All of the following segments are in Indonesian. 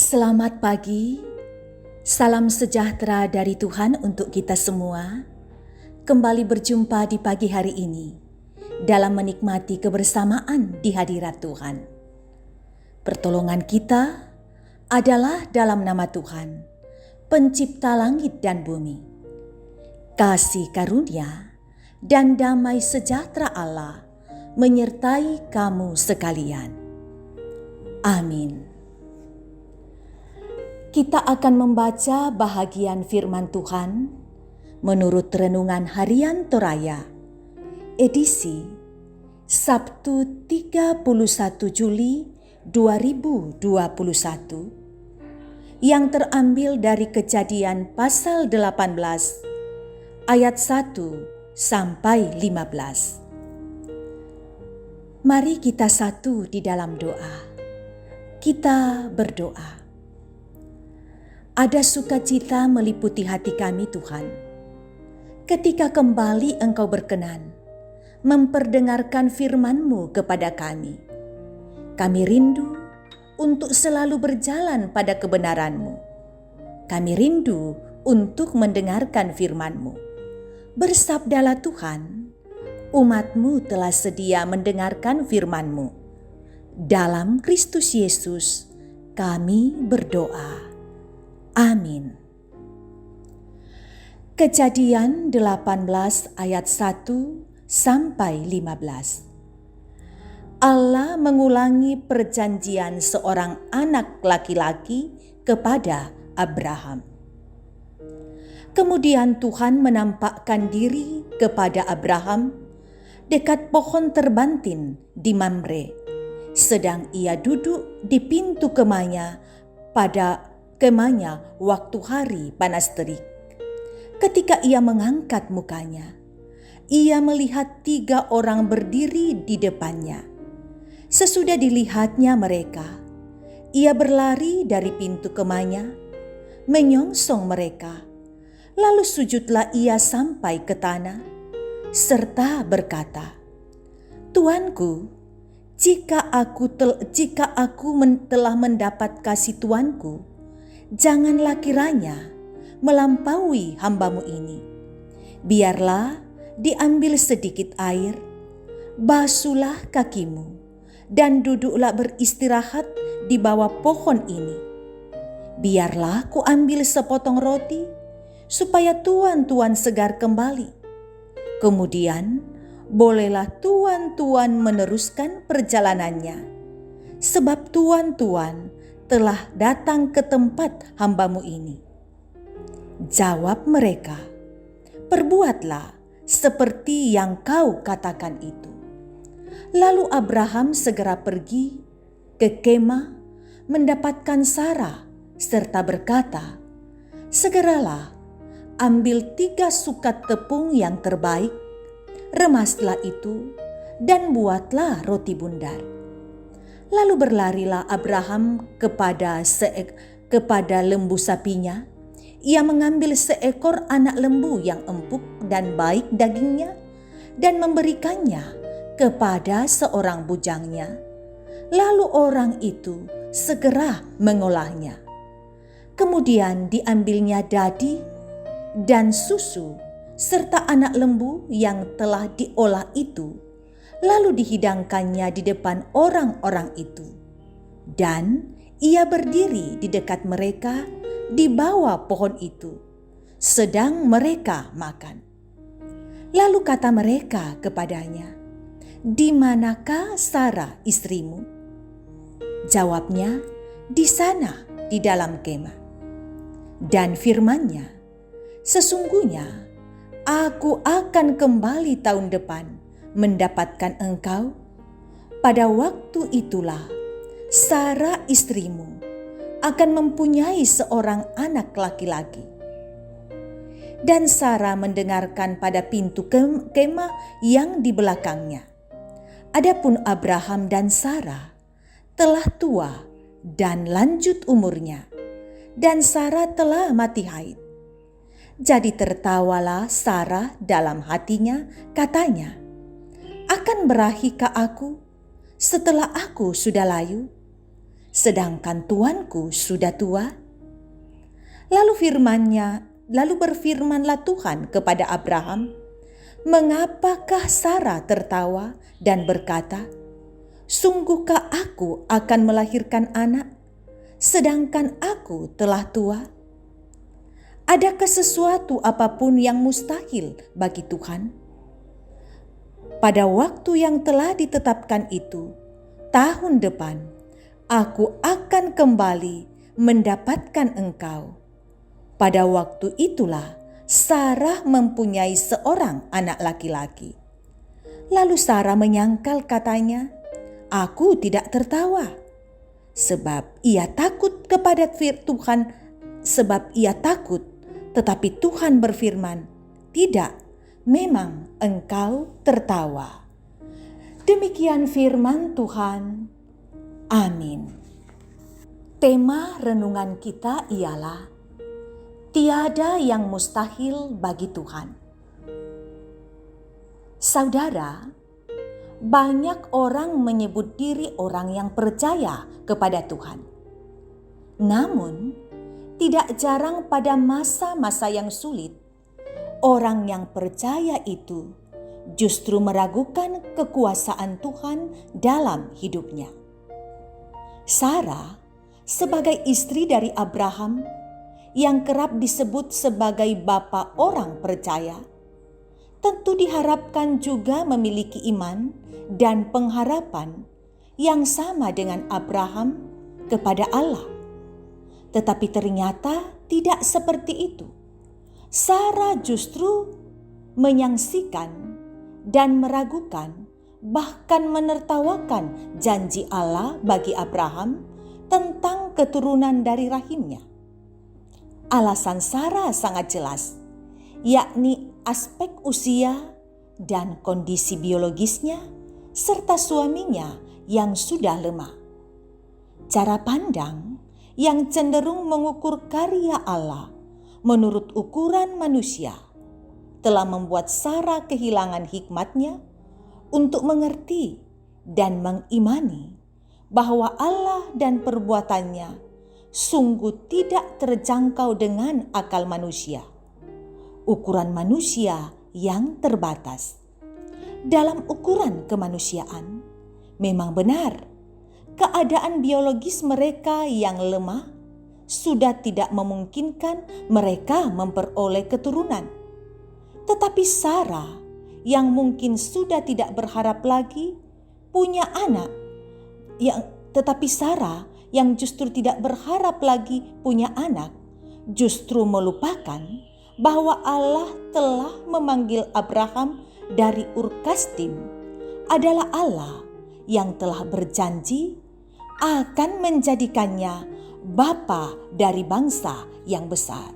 Selamat pagi, salam sejahtera dari Tuhan untuk kita semua. Kembali berjumpa di pagi hari ini dalam menikmati kebersamaan di hadirat Tuhan. Pertolongan kita adalah dalam nama Tuhan, Pencipta langit dan bumi. Kasih karunia dan damai sejahtera Allah menyertai kamu sekalian. Amin. Kita akan membaca bahagian firman Tuhan menurut Renungan Harian Toraya, edisi Sabtu 31 Juli 2021, yang terambil dari Kejadian pasal 18 ayat 1 sampai 15. Mari kita satu di dalam doa. Kita berdoa. Ada sukacita meliputi hati kami, Tuhan, ketika kembali Engkau berkenan memperdengarkan firman-Mu kepada kami. Kami rindu untuk selalu berjalan pada kebenaran-Mu. Kami rindu untuk mendengarkan firman-Mu. Bersabdalah Tuhan, umat-Mu telah sedia mendengarkan firman-Mu. Dalam Kristus Yesus kami berdoa. Amin. Kejadian 18 ayat 1 sampai 15. Allah mengulangi perjanjian seorang anak laki-laki kepada Abraham. Kemudian Tuhan menampakkan diri kepada Abraham dekat pohon terbantin di Mamre, sedang ia duduk di pintu kemahnya waktu hari panas terik. Ketika ia mengangkat mukanya, ia melihat 3 orang berdiri di depannya. Sesudah dilihatnya mereka, ia berlari dari pintu kemahnya, menyongsong mereka. Lalu sujudlah ia sampai ke tanah, serta berkata, "Tuanku, jika aku telah mendapat kasih Tuanku, janganlah kiranya melampaui hamba-Mu ini. Biarlah diambil sedikit air, basuhlah kakimu, dan duduklah beristirahat di bawah pohon ini. Biarlah kuambil sepotong roti, supaya tuan-tuan segar kembali. Kemudian bolehlah tuan-tuan meneruskan perjalanannya, sebab tuan-tuan telah datang ke tempat hamba-Mu ini." Jawab mereka, "Perbuatlah seperti yang kau katakan itu." Lalu Abraham segera pergi ke kemah mendapatkan Sarah serta berkata, "Segeralah ambil 3 sukat tepung yang terbaik, remaslah itu dan buatlah roti bundar." Lalu berlarilah Abraham kepada lembu sapinya. Ia mengambil seekor anak lembu yang empuk dan baik dagingnya dan memberikannya kepada seorang bujangnya. Lalu orang itu segera mengolahnya. Kemudian diambilnya dadi dan susu serta anak lembu yang telah diolah itu, lalu dihidangkannya di depan orang-orang itu. Dan ia berdiri di dekat mereka di bawah pohon itu, sedang mereka makan. Lalu kata mereka kepadanya, "Di manakah Sarah istrimu?" Jawabnya, "Di sana, di dalam kemah." Dan firman-Nya, "Sesungguhnya aku akan kembali tahun depan mendapatkan engkau. Pada waktu itulah Sarah istrimu akan mempunyai seorang anak laki-laki." Dan Sarah mendengarkan pada pintu kemah yang di belakangnya. Adapun Abraham dan Sarah telah tua dan lanjut umurnya, dan Sarah telah mati haid. Jadi tertawalah Sarah dalam hatinya, katanya, "Akan berahikah aku setelah aku sudah layu?" sedangkan tuanku sudah tua?" Lalu berfirmanlah Tuhan kepada Abraham, "Mengapakah Sarah tertawa dan berkata, 'Sungguhkah aku akan melahirkan anak, sedangkan aku telah tua?' Adakah sesuatu apapun yang mustahil bagi Tuhan?" Pada waktu yang telah ditetapkan itu, tahun depan, aku akan kembali mendapatkan engkau. Pada waktu itulah Sarah mempunyai seorang anak laki-laki. Lalu Sarah menyangkal katanya, "Aku tidak tertawa." Sebab ia takut kepada Tuhan, tetapi Tuhan berfirman, "Tidak, memang engkau tertawa." Demikian firman Tuhan. Amin. Tema renungan kita ialah tiada yang mustahil bagi Tuhan. Saudara, banyak orang menyebut diri orang yang percaya kepada Tuhan. Namun, tidak jarang pada masa-masa yang sulit, orang yang percaya itu justru meragukan kekuasaan Tuhan dalam hidupnya. Sarah, sebagai istri dari Abraham, yang kerap disebut sebagai bapa orang percaya, tentu diharapkan juga memiliki iman dan pengharapan yang sama dengan Abraham kepada Allah. Tetapi ternyata tidak seperti itu. Sarah justru menyaksikan dan meragukan, bahkan menertawakan janji Allah bagi Abraham tentang keturunan dari rahimnya. Alasan Sarah sangat jelas, yakni aspek usia dan kondisi biologisnya serta suaminya yang sudah lemah. Cara pandang yang cenderung mengukur karya Allah menurut ukuran manusia telah membuat Sarah kehilangan hikmatnya untuk mengerti dan mengimani bahwa Allah dan perbuatannya sungguh tidak terjangkau dengan akal manusia. Ukuran manusia yang terbatas. Dalam ukuran kemanusiaan, memang benar, keadaan biologis mereka yang lemah sudah tidak memungkinkan mereka memperoleh keturunan. Tetapi Sarah yang mungkin sudah tidak berharap lagi punya anak, Sarah yang justru tidak berharap lagi punya anak, justru melupakan bahwa Allah telah memanggil Abraham dari Ur Kasdim, adalah Allah yang telah berjanji akan menjadikannya bapa dari bangsa yang besar.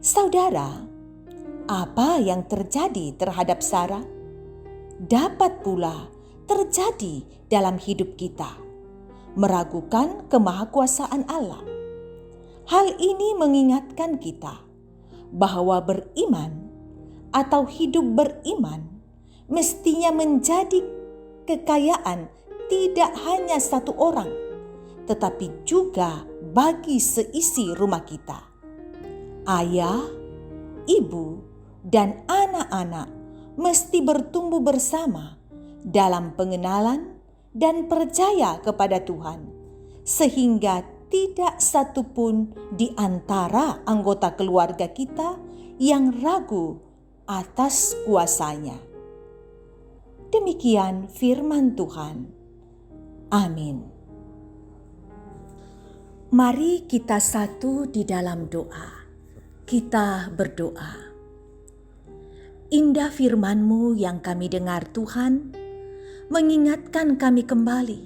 Saudara, apa yang terjadi terhadap Sarah dapat pula terjadi dalam hidup kita. Meragukan kemahakuasaan Allah. Hal ini mengingatkan kita bahwa beriman atau hidup beriman mestinya menjadi kekayaan tidak hanya satu orang, tetapi juga bagi seisi rumah kita. Ayah, ibu, dan anak-anak mesti bertumbuh bersama dalam pengenalan dan percaya kepada Tuhan, sehingga tidak satupun di antara anggota keluarga kita yang ragu atas kuasanya. Demikian firman Tuhan. Amin. Mari kita satu di dalam doa. Kita berdoa. Indah firman-Mu yang kami dengar Tuhan, mengingatkan kami kembali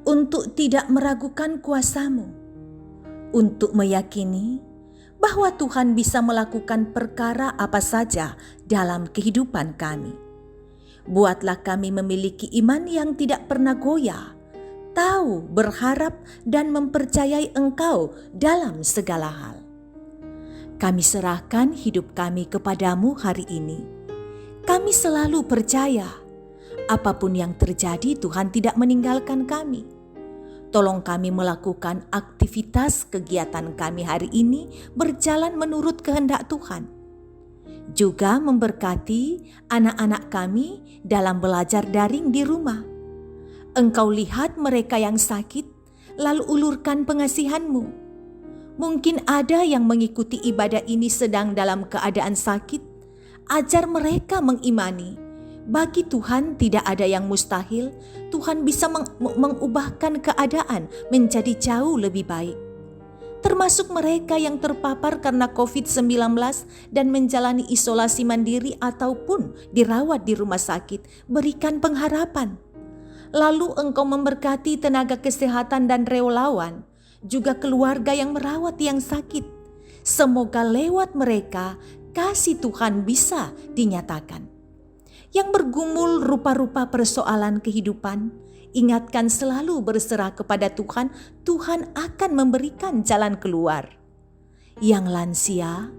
untuk tidak meragukan kuasa-Mu, untuk meyakini bahwa Tuhan bisa melakukan perkara apa saja dalam kehidupan kami. Buatlah kami memiliki iman yang tidak pernah goyah, tahu, berharap, dan mempercayai Engkau dalam segala hal. Kami serahkan hidup kami kepadamu hari ini. Kami selalu percaya, apapun yang terjadi, Tuhan tidak meninggalkan kami. Tolong kami melakukan aktivitas kegiatan kami hari ini berjalan menurut kehendak Tuhan. Juga memberkati anak-anak kami dalam belajar daring di rumah. Engkau lihat mereka yang sakit, lalu ulurkan pengasihan-Mu. Mungkin ada yang mengikuti ibadah ini sedang dalam keadaan sakit. Ajar mereka mengimani. Bagi Tuhan tidak ada yang mustahil. Tuhan bisa mengubahkan keadaan menjadi jauh lebih baik. Termasuk mereka yang terpapar karena COVID-19 dan menjalani isolasi mandiri ataupun dirawat di rumah sakit. Berikan pengharapan. Lalu Engkau memberkati tenaga kesehatan dan relawan, juga keluarga yang merawat yang sakit. Semoga lewat mereka kasih Tuhan bisa dinyatakan. Yang bergumul rupa-rupa persoalan kehidupan, ingatkan selalu berserah kepada Tuhan, Tuhan akan memberikan jalan keluar. Yang lansia,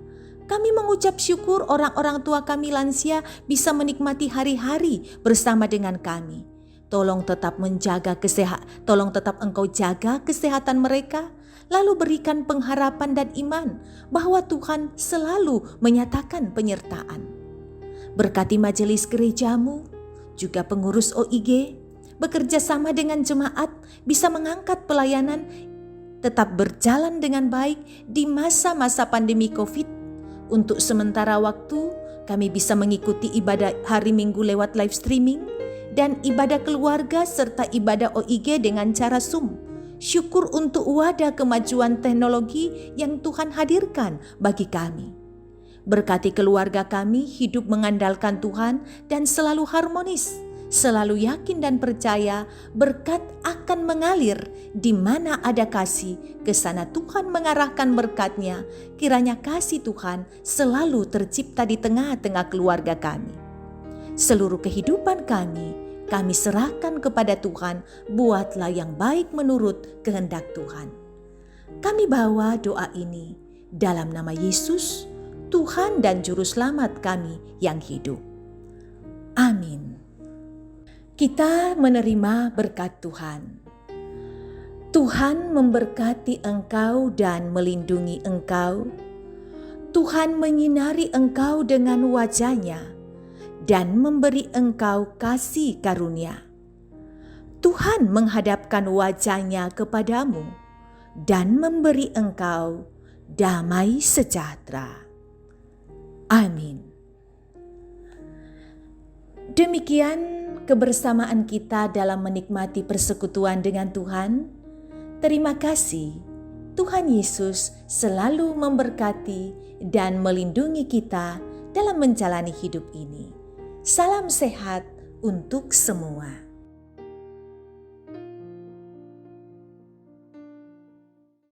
kami mengucap syukur orang-orang tua kami lansia bisa menikmati hari-hari bersama dengan kami. Tolong tetap Engkau jaga kesehatan mereka, lalu berikan pengharapan dan iman bahwa Tuhan selalu menyatakan penyertaan. Berkati majelis gerejamu, juga pengurus OIG, bekerja sama dengan jemaat bisa mengangkat pelayanan tetap berjalan dengan baik di masa-masa pandemi COVID. Untuk sementara waktu, kami bisa mengikuti ibadah hari Minggu lewat live streaming dan ibadah keluarga serta ibadah OIG dengan cara Zoom. Syukur untuk wadah kemajuan teknologi yang Tuhan hadirkan bagi kami. Berkati keluarga kami hidup mengandalkan Tuhan dan selalu harmonis, selalu yakin dan percaya berkat akan mengalir di mana ada kasih, ke sana Tuhan mengarahkan berkat-Nya. Kiranya kasih Tuhan selalu tercipta di tengah-tengah keluarga kami. Seluruh kehidupan kami serahkan kepada Tuhan, buatlah yang baik menurut kehendak Tuhan. Kami bawa doa ini dalam nama Yesus, Tuhan dan Juru Selamat kami yang hidup. Amin. Kita menerima berkat Tuhan. Tuhan memberkati engkau dan melindungi engkau. Tuhan menyinari engkau dengan wajah-Nya dan memberi engkau kasih karunia. Tuhan menghadapkan wajah-Nya kepadamu dan memberi engkau damai sejahtera. Amin. Demikian kebersamaan kita dalam menikmati persekutuan dengan Tuhan. Terima kasih. Tuhan Yesus selalu memberkati dan melindungi kita dalam menjalani hidup ini. Salam sehat untuk semua.